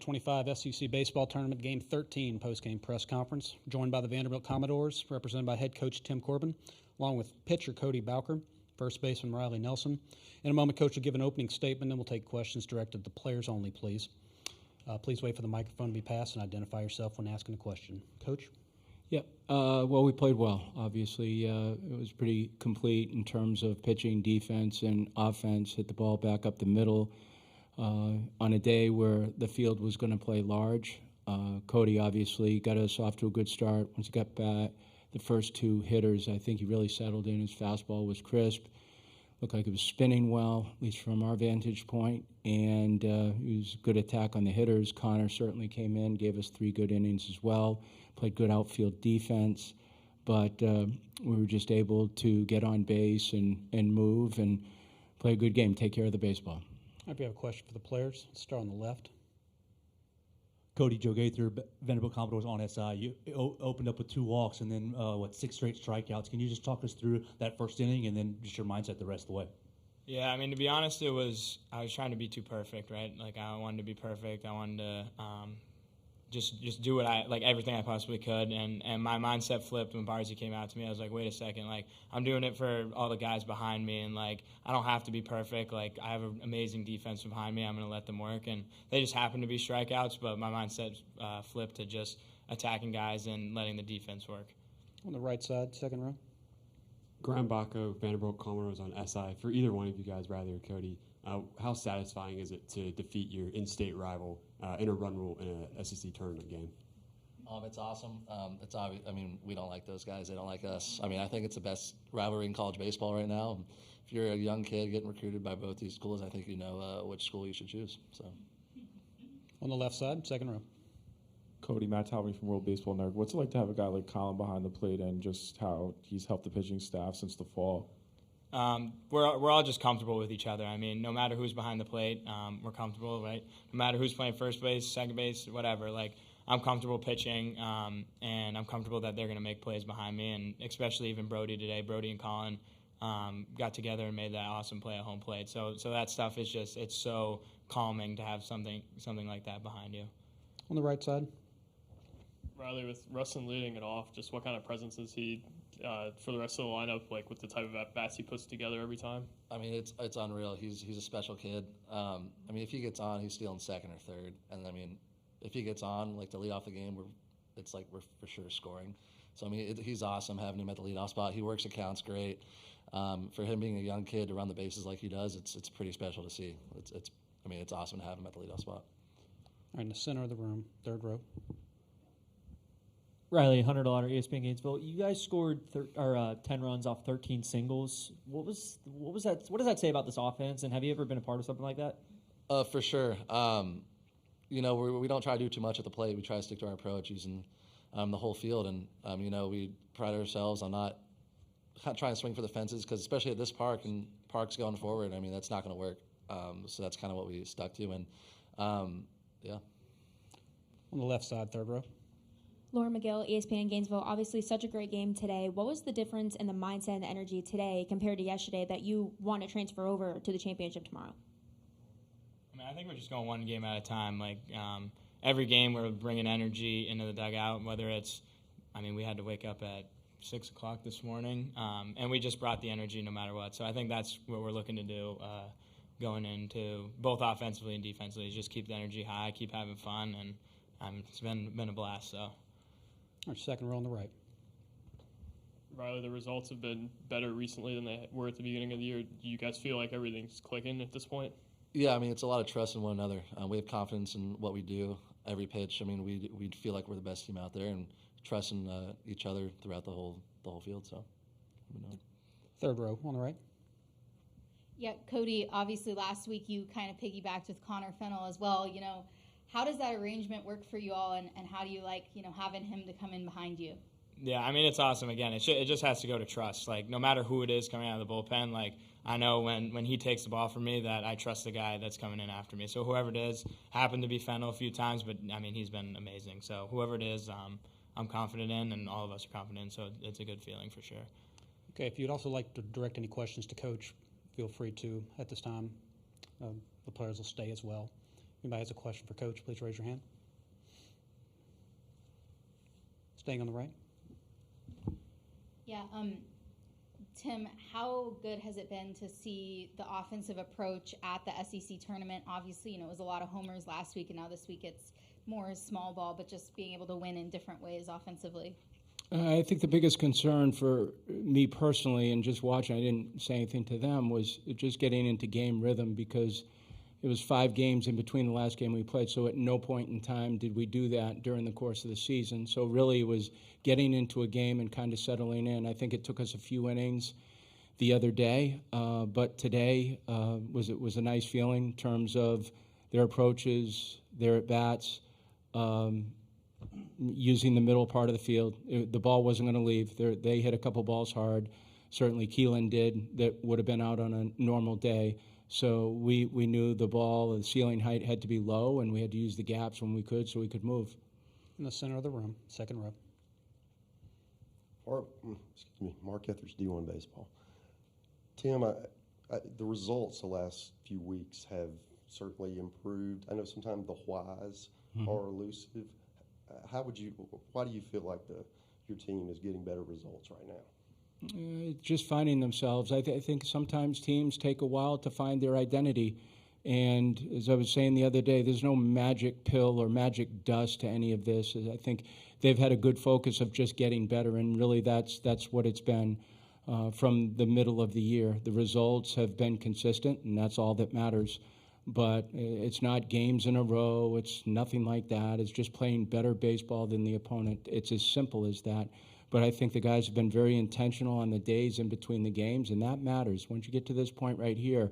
25 SEC Baseball Tournament Game 13 post-game press conference, joined by the Vanderbilt Commodores, represented by head coach Tim Corbin, along with pitcher Cody Bowker, first baseman Riley Nelson. In a moment, Coach will give an opening statement, and we'll take questions directed to players only, please. Please wait for the microphone to be passed and identify yourself when asking a question. Coach? Yep. Well, we played well. Obviously, it was pretty complete in terms of pitching, defense, and offense. Hit the ball back up the middle on a day where the field was going to play large. Cody obviously got us off to a good start. Once he got back, the first two hitters, I think he really settled in. His fastball was crisp. Looked like it was spinning well, at least from our vantage point, and it was a good attack on the hitters. Connor certainly came in, gave us 3 good innings as well, played good outfield defense, but we were just able to get on base and move and play a good game, take care of the baseball. If you have a question for the players, let's start on the left. Cody, Joe Gaither, Vanderbilt Commodores on SI. You opened up with 2 walks and then, 6 straight strikeouts. Can you just talk us through that first inning and then just your mindset the rest of the way? Yeah, I mean, to be honest, I was trying to be too perfect, right? Like, I wanted to be perfect. I wanted to just do everything I possibly could. And my mindset flipped when Barzy came out to me. I was like, wait a second, like, I'm doing it for all the guys behind me, and, like, I don't have to be perfect. Like, I have an amazing defense behind me. I'm going to let them work. And they just happened to be strikeouts, but my mindset flipped to just attacking guys and letting the defense work. On the right side, second row. Graham Bacco, Vanderbilt Commodores on SI. For either one of you guys, Riley or Cody, how satisfying is it to defeat your in-state rival in a run rule in a SEC tournament game? It's awesome. It's obvious. I mean, we don't like those guys. They don't like us. I mean, I think it's the best rivalry in college baseball right now. If you're a young kid getting recruited by both these schools, I think you know which school you should choose. So, on the left side, second row. Cody, Matt Talbot from World Baseball Nerd. What's it like to have a guy like Colin behind the plate and just how he's helped the pitching staff since the fall? We're all just comfortable with each other. I mean, no matter who's behind the plate, we're comfortable, right? No matter who's playing first base, second base, whatever. Like, I'm comfortable pitching, and I'm comfortable that they're going to make plays behind me, and especially even Brody today. Brody and Colin got together and made that awesome play at home plate. So that stuff is just, it's so calming to have something like that behind you. On the right side. Riley, with Rustin leading it off, just what kind of presence is he for the rest of the lineup, like with the type of at-bats he puts together every time? I mean, it's unreal. He's a special kid. I mean, if he gets on, he's stealing second or third. And, I mean, if he gets on, like, to lead off the game, we're for sure scoring. So, I mean, he's awesome having him at the leadoff spot. He works accounts great. For him being a young kid to run the bases like he does, it's pretty special to see. It's awesome to have him at the leadoff spot. All right, in the center of the room, third row. Riley, Hunter DeLauder, ESPN Gainesville. You guys scored 10 runs off 13 singles. What was that? What does that say about this offense? And have you ever been a part of something like that? For sure. We don't try to do too much at the plate. We try to stick to our approach using the whole field. And we pride ourselves on not trying to swing for the fences, because especially at this park and parks going forward, I mean, that's not going to work. So that's kind of what we stuck to. And yeah. On the left side, third row. Laura McGill, ESPN Gainesville. Obviously, such a great game today. What was the difference in the mindset and the energy today compared to yesterday that you want to transfer over to the championship tomorrow? I mean, I think we're just going one game at a time. Like, every game we're bringing energy into the dugout, whether it's, I mean, we had to wake up at 6 o'clock this morning, and we just brought the energy no matter what. So I think that's what we're looking to do going into both offensively and defensively, is just keep the energy high, keep having fun, and it's been a blast, so. Our second row on the right. Riley, the results have been better recently than they were at the beginning of the year. Do you guys feel like everything's clicking at this point? Yeah, I mean, it's a lot of trust in one another. We have confidence in what we do every pitch. I mean, we feel like we're the best team out there, and trust in each other throughout the whole field. So, Third row on the right. Yeah, Cody, obviously last week you kind of piggybacked with Connor Fennell as well. How does that arrangement work for you all, and how do you like, having him to come in behind you? Yeah, I mean, it's awesome. Again, it just has to go to trust. Like, no matter who it is coming out of the bullpen, like, I know when he takes the ball from me that I trust the guy that's coming in after me. So whoever it is, happened to be Fennell a few times, but, I mean, he's been amazing. So whoever it is, I'm confident in, and all of us are confident in, so it's a good feeling for sure. Okay, if you'd also like to direct any questions to Coach, feel free to at this time. The players will stay as well. Anybody has a question for Coach, please raise your hand. Staying on the right. Yeah, Tim, how good has it been to see the offensive approach at the SEC tournament? Obviously, it was a lot of homers last week, and now this week it's more small ball, but just being able to win in different ways offensively. I think the biggest concern for me personally, and just watching, I didn't say anything to them, was just getting into game rhythm, because it was 5 games in between the last game we played, so at no point in time did we do that during the course of the season. So really it was getting into a game and kind of settling in. I think it took us a few innings the other day, but today was a nice feeling in terms of their approaches, their at-bats, using the middle part of the field. The ball wasn't going to leave. They hit a couple balls hard. Certainly Keelan did that would have been out on a normal day. So we knew the ball, the ceiling height had to be low, and we had to use the gaps when we could so we could move. In the center of the room, second row. Mark Etheridge, D1 Baseball. Tim, the results the last few weeks have certainly improved. I know sometimes the whys are elusive. Why do you feel like your team is getting better results right now? Just finding themselves. I think sometimes teams take a while to find their identity. And as I was saying the other day, there's no magic pill or magic dust to any of this. I think they've had a good focus of just getting better, and really that's what it's been from the middle of the year. The results have been consistent, and that's all that matters. But it's not games in a row. It's nothing like that. It's just playing better baseball than the opponent. It's as simple as that. But I think the guys have been very intentional on the days in between the games, and that matters. Once you get to this point right here,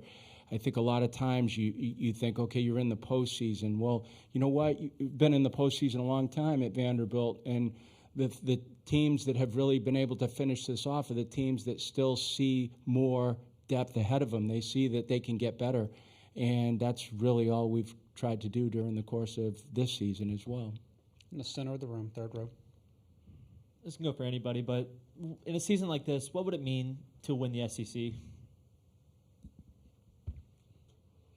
I think a lot of times you think, okay, you're in the postseason. Well, you know what? You've been in the postseason a long time at Vanderbilt, and the teams that have really been able to finish this off are the teams that still see more depth ahead of them. They see that they can get better, and that's really all we've tried to do during the course of this season as well. In the center of the room, third row. This can go for anybody, but in a season like this, what would it mean to win the SEC?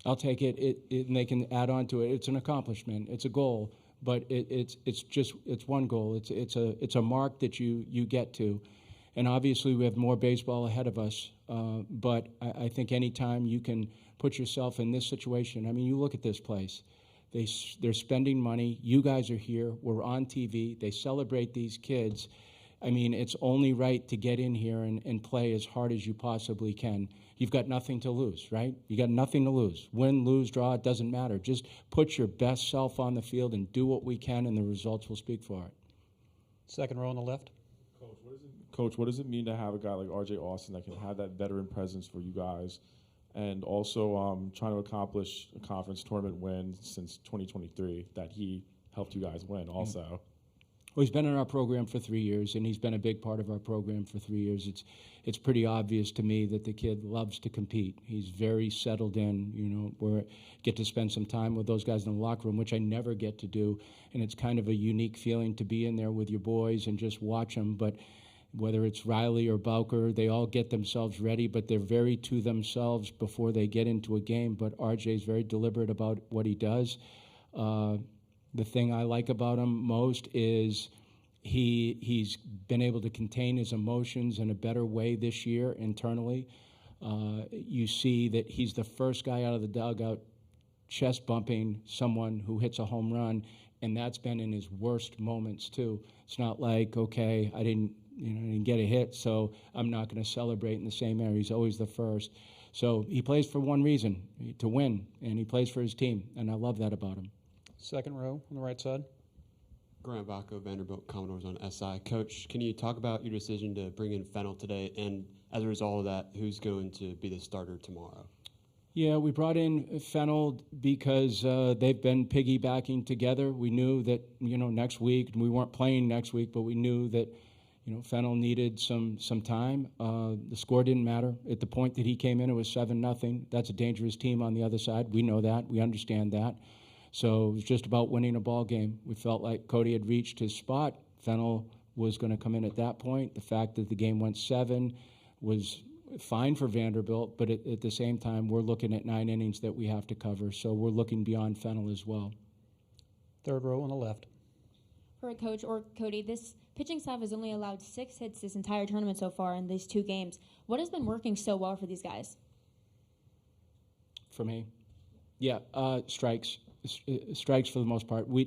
I'll take it, and they can add on to it. It's an accomplishment. It's a goal, but it's one goal. It's a mark that you get to, and obviously we have more baseball ahead of us. But I think anytime you can put yourself in this situation, I mean, you look at this place. They're spending money. You guys are here. We're on TV. They celebrate these kids. I mean, it's only right to get in here and play as hard as you possibly can. You've got nothing to lose, right? You got nothing to lose. Win, lose, draw, it doesn't matter. Just put your best self on the field and do what we can, and the results will speak for it. Second row on the left. Coach, what does it mean to have a guy like R.J. Austin that can have that veteran presence for you guys? And also trying to accomplish a conference tournament win since 2023 that he helped you guys win also. Well, he's been in our program for 3 years, and he's been a big part of our program for 3 years. It's pretty obvious to me that the kid loves to compete. He's very settled in. We get to spend some time with those guys in the locker room, which I never get to do, and it's kind of a unique feeling to be in there with your boys and just watch them. But whether it's Riley or Bowker, they all get themselves ready, but they're very to themselves before they get into a game. But RJ's very deliberate about what he does. The thing I like about him most is he's been able to contain his emotions in a better way this year internally. You see that he's the first guy out of the dugout chest bumping someone who hits a home run, and that's been in his worst moments too. It's not like, okay, I didn't get a hit, so I'm not going to celebrate in the same area. He's always the first. So he plays for one reason, to win, and he plays for his team, and I love that about him. Second row on the right side. Grant Bacco, Vanderbilt Commodores on SI. Coach, can you talk about your decision to bring in Fennell today, and as a result of that, who's going to be the starter tomorrow? Yeah, we brought in Fennell because they've been piggybacking together. We knew that, next week, we weren't playing next week, but we knew that Fennell needed some time. The score didn't matter. At the point that he came in, it was 7-0. That's a dangerous team on the other side. We know that. We understand that. So it was just about winning a ball game. We felt like Cody had reached his spot. Fennell was going to come in at that point. The fact that the game went 7 was fine for Vanderbilt, but at the same time, we're looking at 9 innings that we have to cover, so we're looking beyond Fennel as well. Third row on the left. For a coach or Cody, this pitching staff has only allowed 6 hits this entire tournament so far in these 2 games. What has been working so well for these guys? For me, yeah, strikes for the most part. We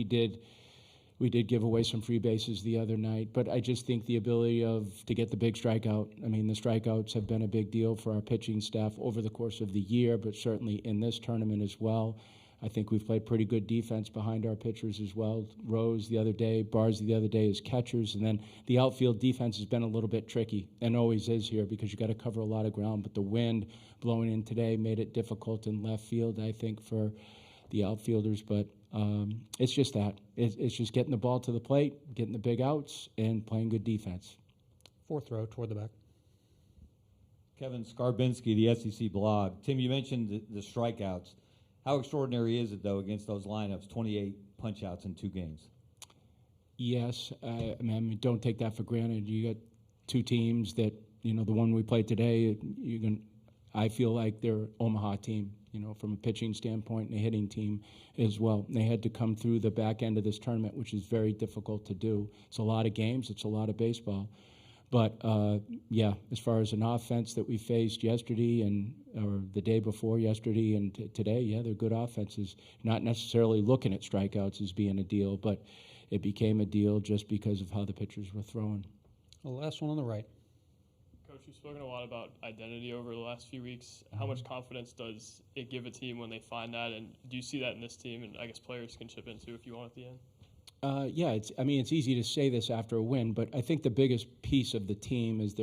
did give away some free bases the other night, but I just think the ability to get the big strikeout. I mean, the strikeouts have been a big deal for our pitching staff over the course of the year, but certainly in this tournament as well. I think we've played pretty good defense behind our pitchers as well. Rose the other day, Bars the other day as catchers, and then the outfield defense has been a little bit tricky, and always is here because you got to cover a lot of ground. But the wind blowing in today made it difficult in left field, I think, for the outfielders. But it's just that. It's just getting the ball to the plate, getting the big outs, and playing good defense. Fourth row toward the back. Kevin Skarbinski, the SEC blog. Tim, you mentioned the strikeouts. How extraordinary is it, though, against those lineups, 28 punch-outs in 2 games? Yes. I mean, don't take that for granted. You got 2 teams that, the one we played today, I feel like they're Omaha team, from a pitching standpoint and a hitting team as well. And they had to come through the back end of this tournament, which is very difficult to do. It's a lot of games. It's a lot of baseball. But, yeah, as far as an offense that we faced yesterday or the day before yesterday and today, yeah, they're good offenses. Not necessarily looking at strikeouts as being a deal, but it became a deal just because of how the pitchers were throwing. The last one on the right. Coach, you've spoken a lot about identity over the last few weeks. How much confidence does it give a team when they find that? And do you see that in this team? And I guess players can chip in, too, if you want at the end. Yeah, it's easy to say this after a win, but I think the biggest piece of the team is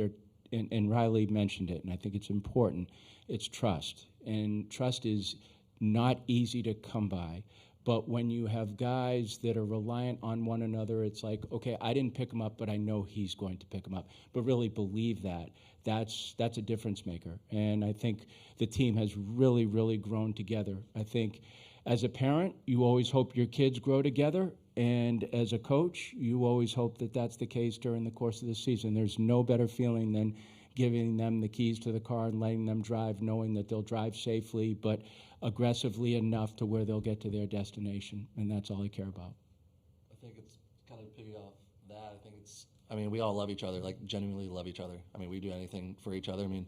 and Riley mentioned it, and I think it's important, it's trust. And trust is not easy to come by. But when you have guys that are reliant on one another, it's like, okay, I didn't pick him up, but I know he's going to pick him up. But really believe that. That's a difference maker. And I think the team has really, really grown together. I think as a parent, you always hope your kids grow together. And as a coach, you always hope that that's the case during the course of the season. There's no better feeling than giving them the keys to the car and letting them drive, knowing that they'll drive safely, but aggressively enough to where they'll get to their destination. And that's all I care about. I think it's kind of piggy off that. I mean, we all love each other, like genuinely love each other. I mean, we do anything for each other. I mean,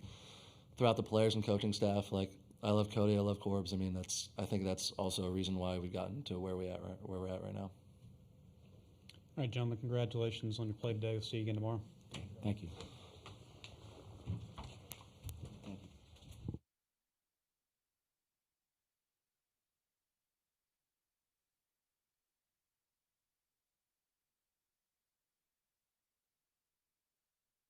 throughout the players and coaching staff, like I love Cody, I love Corbs. I mean, I think that's also a reason why we've gotten to where we're at right now. All right, gentlemen, congratulations on your play today. We'll see you again tomorrow. Thank you.